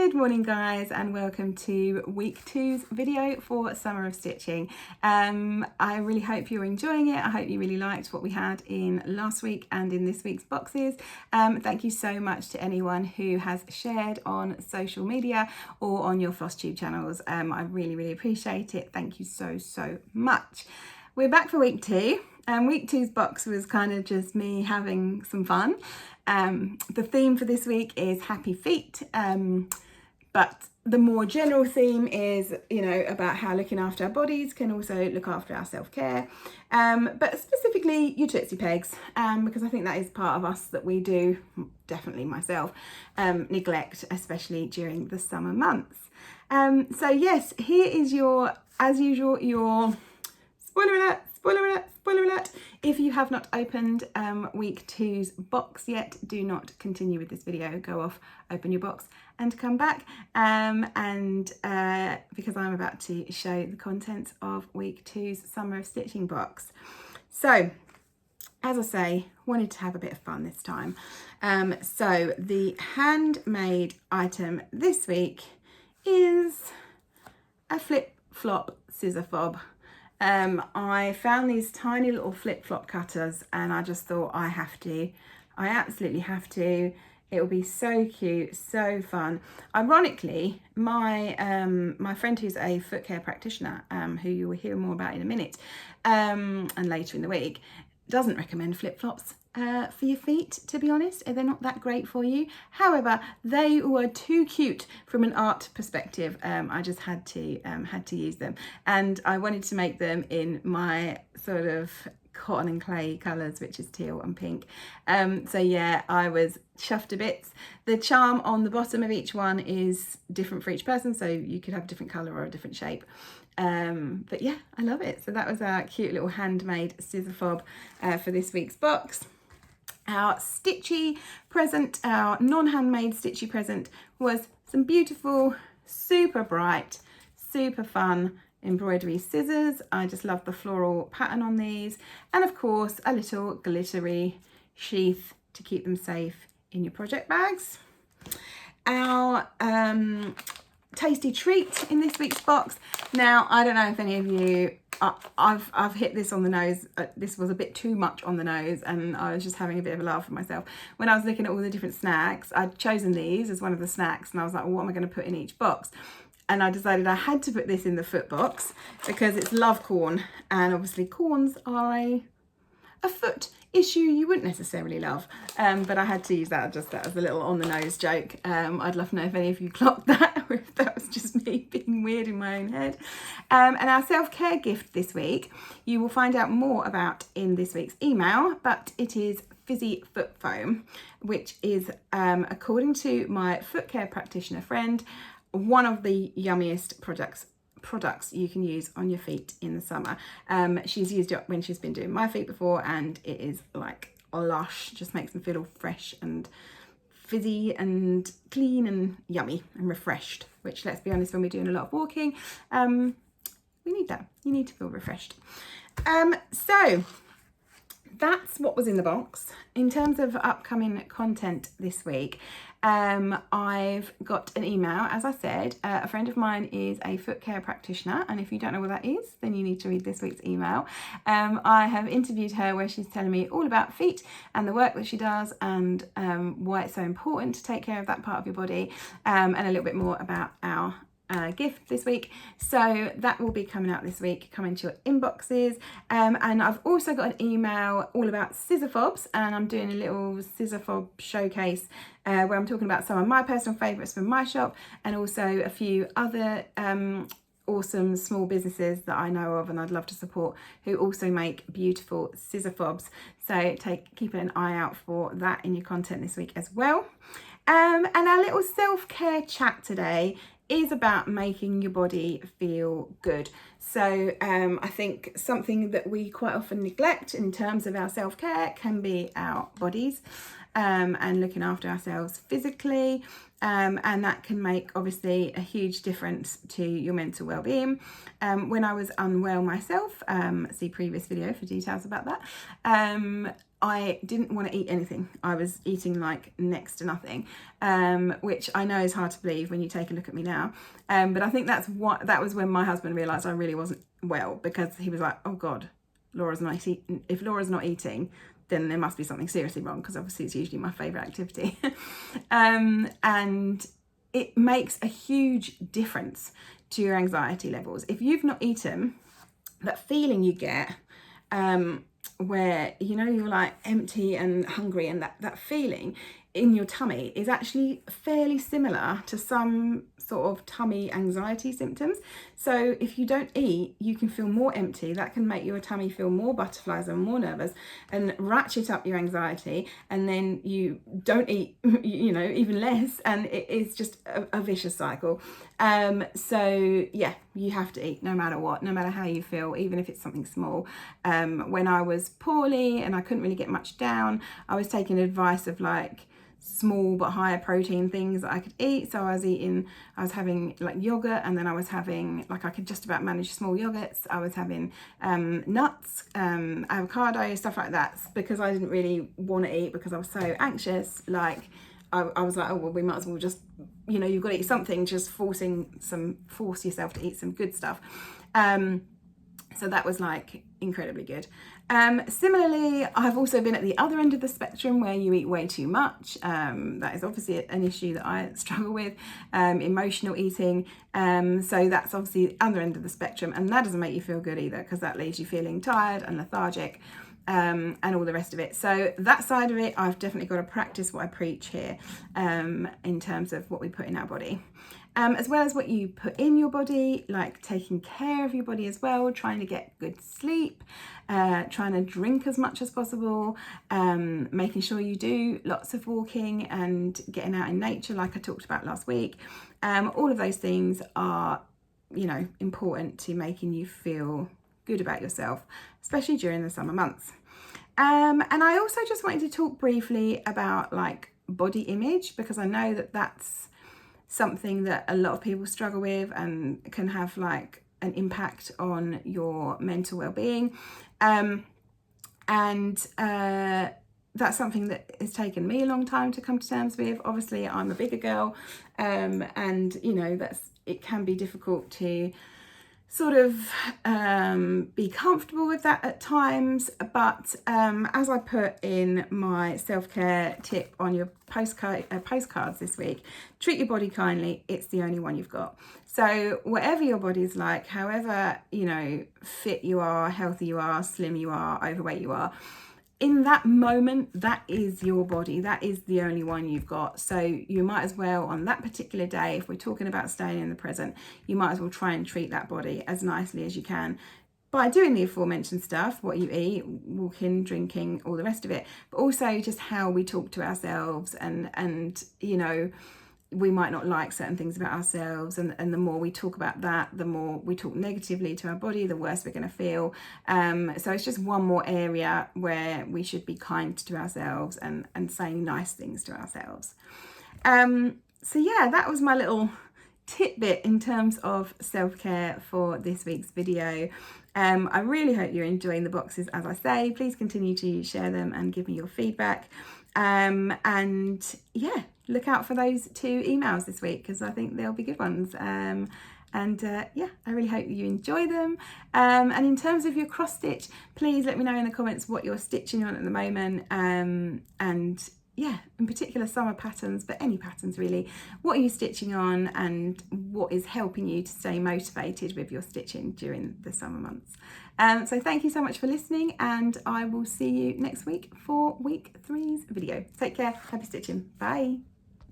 Good morning guys, and welcome to week 2's video for Summer of Stitching. I really hope you're enjoying it. I hope you really liked what we had in last week and in this week's boxes. Thank you so much to anyone who has shared on social media or on your FlossTube channels. I really appreciate it. Thank you so much. We're back for week 2. Week 2's box was kind of just me having some fun. The theme for this week is happy feet, but the more general theme is, about how looking after our bodies can also look after our self-care, but specifically your Tootsie Pegs, because I think that is part of us that we do, definitely myself, neglect, especially during the summer months. So yes, here is your, as usual, your spoiler alert. If you have not opened week 2's box yet, do not continue with this video. Go off, open your box and come back, because I'm about to show the contents of week 2's Summer of Stitching box. So as I say, wanted to have a bit of fun this time. So the handmade item this week is a flip-flop scissor fob. I found these tiny little flip-flop cutters and I just thought I absolutely have to. It will be so cute, so fun. Ironically, my friend who's a foot care practitioner, who you will hear more about in a minute, and later in the week, doesn't recommend flip-flops for your feet, to be honest. They're not that great for you. However, they were too cute from an art perspective. I just had to use them, and I wanted to make them in my sort of cotton and clay colours, which is teal and pink. So yeah, I was chuffed to bits. The charm on the bottom of each one is different for each person, so you could have a different colour or a different shape. But yeah, I love it. So that was our cute little handmade scissor fob for this week's box. Our stitchy present, our non-handmade stitchy present, was some beautiful, super bright, super fun embroidery scissors. I just love the floral pattern on these, and of course a little glittery sheath to keep them safe in your project bags. Our tasty treat in this week's box. Now, I don't know if any of you, I've hit this on the nose. This was a bit too much on the nose, and I was just having a bit of a laugh with myself. When I was looking at all the different snacks, I'd chosen these as one of the snacks, and I was like, well, what am I going to put in each box? And I decided I had to put this in the foot box because it's love corn, and obviously corns are a foot issue you wouldn't necessarily love, but I had to use that just as a little on the nose joke. I'd love to know if any of you clocked that, or if that was just me being weird in my own head. And our self-care gift this week, you will find out more about in this week's email, but it is fizzy foot foam, which is, according to my foot care practitioner friend, one of the yummiest products you can use on your feet in the summer. She's used it when she's been doing my feet before, and it is like lush, just makes them feel all fresh and fizzy and clean and yummy and refreshed, which, let's be honest, when we're doing a lot of walking, we need that. You need to feel refreshed. So that's what was in the box. In terms of upcoming content this week, I've got an email. As I said, a friend of mine is a foot care practitioner, and if you don't know what that is, then you need to read this week's email. I have interviewed her where she's telling me all about feet and the work that she does, and why it's so important to take care of that part of your body, and a little bit more about our gift this week. So that will be coming out this week, coming to your inboxes. And I've also got an email all about scissor fobs, and I'm doing a little scissor fob showcase where I'm talking about some of my personal favourites from my shop, and also a few other awesome small businesses that I know of and I'd love to support, who also make beautiful scissor fobs. So keep an eye out for that in your content this week as well. And our little self-care chat today is about making your body feel good. So I think something that we quite often neglect in terms of our self-care can be our bodies, and looking after ourselves physically, and that can make obviously a huge difference to your mental well-being. When I was unwell myself, see previous video for details about that, I didn't want to eat anything. I was eating like next to nothing, which I know is hard to believe when you take a look at me now. But I think that was when my husband realised I really wasn't well, because he was like, oh God, Laura's not eating. If Laura's not eating, then there must be something seriously wrong, because obviously it's usually my favourite activity. And it makes a huge difference to your anxiety levels. If you've not eaten, that feeling you get where, you know, you're like empty and hungry, and that feeling in your tummy is actually fairly similar to some sort of tummy anxiety symptoms. So if you don't eat, you can feel more empty. That can make your tummy feel more butterflies and more nervous and ratchet up your anxiety. And then you don't eat, you know, even less. And it is just a vicious cycle. So yeah, you have to eat no matter what, no matter how you feel, even if it's something small. When I was poorly and I couldn't really get much down, I was taking advice of like small but higher protein things that I could eat. So I was having like yogurt, and then I was having, like, I could just about manage small yogurts. I was having nuts, avocado, stuff like that, because I didn't really want to eat because I was so anxious. Like I was like, oh well, we might as well just, you know, you've got to eat something, just force yourself to eat some good stuff. So that was like incredibly good. Similarly, I've also been at the other end of the spectrum where you eat way too much. That is obviously an issue that I struggle with, emotional eating. So that's obviously the other end of the spectrum, and that doesn't make you feel good either, because that leaves you feeling tired and lethargic, and all the rest of it. So that side of it, I've definitely got to practice what I preach here, in terms of what we put in our body. As well as what you put in your body, like taking care of your body as well, trying to get good sleep, trying to drink as much as possible, making sure you do lots of walking and getting out in nature like I talked about last week. All of those things are, you know, important to making you feel good about yourself, especially during the summer months. And I also just wanted to talk briefly about like body image, because I know that that's something that a lot of people struggle with and can have like an impact on your mental well-being. That's something that has taken me a long time to come to terms with. Obviously, I'm a bigger girl, and you know, it can be difficult to sort of be comfortable with that at times. But as I put in my self-care tip on your postcards this week, treat your body kindly. It's the only one you've got. So whatever your body's like, however, you know, fit you are, healthy you are, slim you are, overweight you are, in that moment, that is your body. That is the only one you've got. So you might as well, on that particular day, if we're talking about staying in the present, you might as well try and treat that body as nicely as you can by doing the aforementioned stuff, what you eat, walking, drinking, all the rest of it, but also just how we talk to ourselves. And you know, we might not like certain things about ourselves, and the more we talk about that, the more we talk negatively to our body, the worse we're going to feel. So it's just one more area where we should be kind to ourselves and saying nice things to ourselves. So yeah, that was my little tidbit in terms of self-care for this week's video. I really hope you're enjoying the boxes. As I say, please continue to share them and give me your feedback. And yeah, look out for those 2 emails this week, because I think they'll be good ones. Yeah, I really hope you enjoy them. And in terms of your cross stitch, please let me know in the comments what you're stitching on at the moment. And yeah, in particular summer patterns, but any patterns really. What are you stitching on, and what is helping you to stay motivated with your stitching during the summer months? So thank you so much for listening, and I will see you next week for week 3's video. Take care, happy stitching, bye.